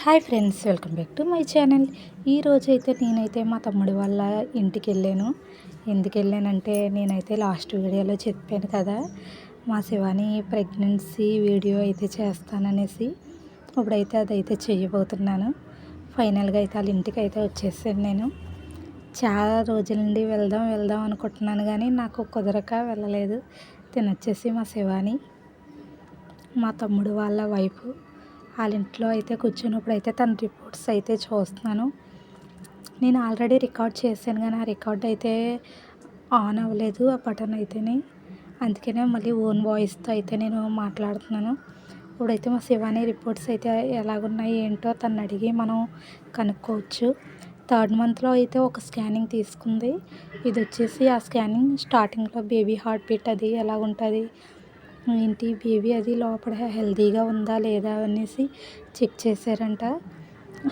Hi friends, welcome back to my channel. ఈరోజైతే నేనైతే మా తమ్ముడి వాళ్ళ ఇంటికి వెళ్ళాను. ఎందుకు వెళ్ళానంటే నేనైతే లాస్ట్ వీడియోలో చెప్పాను కదా, మా శివాని ప్రెగ్నెన్సీ వీడియో అయితే చేస్తాననేసి. ఇప్పుడైతే అదైతే చేయబోతున్నాను. ఫైనల్గా అయితే వాళ్ళ ఇంటికి అయితే వచ్చేసాను. నేను చాలా రోజుల నుండి వెళ్దాం వెళ్దాం అనుకుంటున్నాను, కానీ నాకు కుదరక వెళ్ళలేదు. తినొచ్చేసి మా శివాని, మా తమ్ముడు వాళ్ళ వైఫ్ వాళ్ళ ఇంట్లో అయితే కూర్చున్నప్పుడు అయితే తన రిపోర్ట్స్ అయితే చూస్తున్నాను. నేను ఆల్రెడీ రికార్డ్ చేశాను, కానీ ఆ రికార్డ్ అయితే ఆన్ అవ్వలేదు, ఆ బటన్ అయితేనే. అందుకనే మళ్ళీ ఓన్ వాయిస్తో అయితే నేను మాట్లాడుతున్నాను. ఇప్పుడైతే మా శివాని రిపోర్ట్స్ అయితే ఎలాగున్నాయి ఏంటో తను అడిగి మనం కనుక్కోవచ్చు. 3rd మంత్లో అయితే ఒక స్కానింగ్ తీసుకుంది. ఇది వచ్చేసి ఆ స్కానింగ్ స్టార్టింగ్లో బేబీ హార్ట్ బీట్ అది ఎలాగుంటుంది ఏంటి, బేబీ అది లోపల హెల్తీగా ఉందా లేదా అనేసి చెక్ చేశారంట.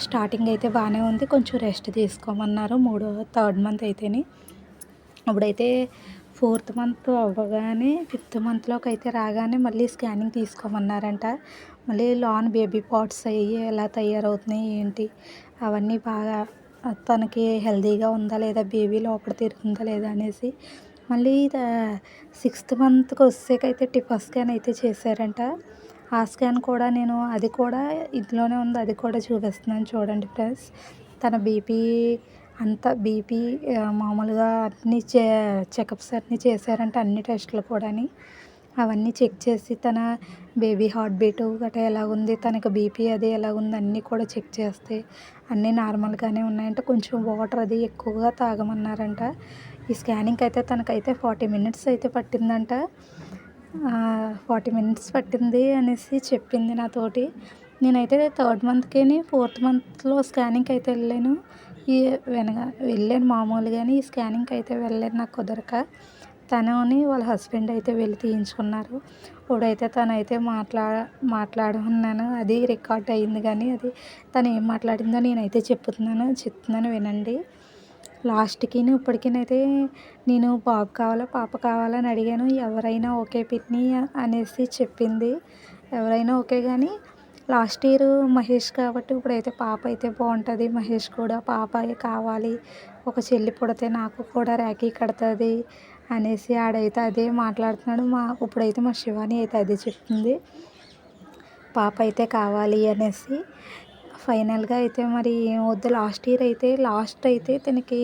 స్టార్టింగ్ అయితే బాగానే ఉంది, కొంచెం రెస్ట్ తీసుకోమన్నారు 3rd మంత్ అయితేనే. అప్పుడైతే 4th మంత్ అవ్వగానే 5th మంత్లోకి అయితే రాగానే మళ్ళీ స్కానింగ్ తీసుకోమన్నారంట. మళ్ళీ లాన్ బేబీ పార్ట్స్ అయ్యి ఎలా తయారవుతున్నాయి ఏంటి అవన్నీ బాగా తనకి హెల్తీగా ఉందా లేదా, బేబీ లోపల తిరుగుతుందా లేదా అనేసి. మళ్ళీ 6th మంత్కి వచ్చేకైతే టిఫా స్కాన్ అయితే చేశారంట. ఆ స్కాన్ కూడా నేను అది కూడా ఇందులోనే ఉంది, అది కూడా చూపిస్తున్నాను చూడండి ఫ్రెండ్స్. తన బీపీ అంతా బీపీ మామూలుగా అన్ని చెకప్స్ అన్నీ చేశారంట, అన్ని టెస్టులు కూడాని. అవన్నీ చెక్ చేసి తన బేబీ హార్ట్ బీటు గట్రా ఎలాగుంది, తనకు బీపీ అది ఎలాగుంది అన్నీ కూడా చెక్ చేస్తే అన్నీ నార్మల్గానే ఉన్నాయంట. కొంచెం వాటర్ అది ఎక్కువగా తాగమన్నారంట. ఈ స్కానింగ్కి అయితే తనకైతే 40 మినిట్స్ అయితే పట్టిందంట. 40 మినిట్స్ పట్టింది అనేసి చెప్పింది నాతోటి. నేనైతే 3rd మంత్కి 4th మంత్లో స్కానింగ్కి అయితే వెళ్ళాను. వెళ్ళాను మామూలుగాని ఈ స్కానింగ్కి అయితే వెళ్ళలేదు నాకు కుదరక. తనని వాళ్ళ హస్బెండ్ అయితే వెళ్ళి తీయించుకున్నారు. ఇప్పుడైతే తనైతే మాట్లాడున్నాను, అది రికార్డ్ అయింది, కానీ అది తను ఏం మాట్లాడిందో నేనైతే చెప్తున్నాను వినండి. లాస్ట్కి ఇప్పటికైతే నేను బాబు కావాలా పాప కావాలా అని అడిగాను. ఎవరైనా ఓకే పిన్ని అనేసి చెప్పింది. ఎవరైనా ఓకే, కానీ లాస్ట్ ఇయర్ మహేష్ కాబట్టి ఇప్పుడైతే పాప అయితే బాగుంటుంది, మహేష్ కూడా పాపే కావాలి, ఒక చెల్లి పుడితే నాకు కూడా రాఖీ కడుతుంది అనేసి ఆడైతే అదే మాట్లాడుతున్నాడు. ఇప్పుడైతే మా శివాని అయితే అదే చెప్తుంది, పాప అయితే కావాలి అనేసి. ఫైనల్గా అయితే మరి వద్దు, లాస్ట్ ఇయర్ అయితే తనకి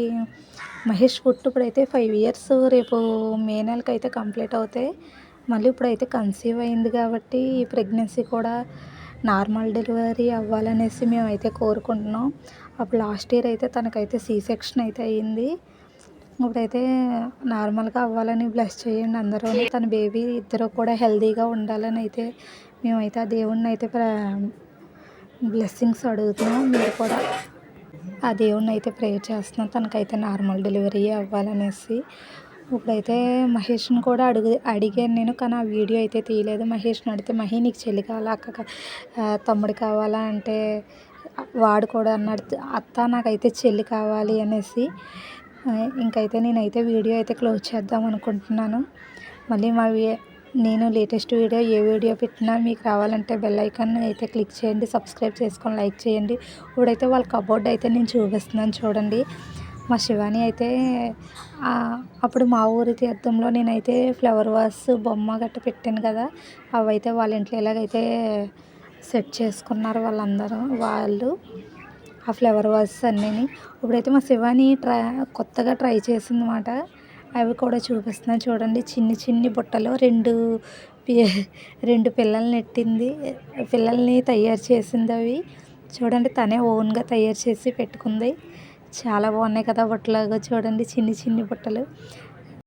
మహేష్ ఇప్పుడైతే 5 ఇయర్స్ రేపు మే నెలకి అయితే కంప్లీట్ అవుతాయి. మళ్ళీ ఇప్పుడైతే కన్సీవ్ అయింది కాబట్టి ఈ ప్రెగ్నెన్సీ కూడా నార్మల్ డెలివరీ అవ్వాలనేసి మేమైతే కోరుకుంటున్నాం. అప్పుడు లాస్ట్ ఇయర్ అయితే తనకైతే సి సెక్షన్ అయితే అయ్యింది. ఇప్పుడైతే నార్మల్గా అవ్వాలని బ్లెస్ చేయండి అందరూ. తన బేబీ ఇద్దరు కూడా హెల్తీగా ఉండాలని అయితే మేమైతే ఆ దేవుణ్ణి అయితే బ్లెస్సింగ్స్ అడుగుతున్నాం. మీరు కూడా ఆ దేవుణ్ణి అయితే ప్రేయర్ చేస్తున్నాం, తనకైతే నార్మల్ డెలివరీ అవ్వాలనేసి. ఇప్పుడైతే మహేష్ని కూడా అడిగాను నేను, కానీ ఆ వీడియో అయితే తీయలేదు. మహేష్ని అడిగితే నీకు చెల్లి కావాలా తమ్ముడు కావాలా అంటే వాడు కూడా అన్నాడు, అత్త నాకైతే చెల్లి కావాలి అనేసి. ఇంకైతే నేనైతే వీడియో అయితే క్లోజ్ చేద్దాం అనుకుంటున్నాను. మళ్ళీ నేను లేటెస్ట్ వీడియో ఏ వీడియో పెట్టినా మీకు రావాలంటే బెల్ ఐకాన్ అయితే క్లిక్ చేయండి, సబ్స్క్రైబ్ చేసుకొని లైక్ చేయండి. ఇప్పుడైతే వాళ్ళ కబోర్డ్ అయితే నేను చూపిస్తున్నాను చూడండి. మా శివాని అయితే అప్పుడు మా ఊరి తీర్థంలో నేనైతే ఫ్లవర్ వాస్ బొమ్మ గట్ట పెట్టాను కదా, అవైతే వాళ్ళ ఇంట్లో ఎలాగైతే సెట్ చేసుకున్నారు వాళ్ళు ఆ ఫ్లవర్ వాస్ అన్నీ. ఇప్పుడైతే మా శివాని కొత్తగా ట్రై చేసిందన్నమాట. అవి కూడా చూపిస్తున్నాను చూడండి. చిన్ని బుట్టలో రెండు పిల్లల్ని నెట్టింది, పిల్లల్ని తయారు చేసింది. అవి చూడండి, తనే ఓన్గా తయారు చేసి పెట్టుకుంది. చాలా బాగున్నాయి కదా బుట్టలాగా, చూడండి చిన్ని బుట్టలు.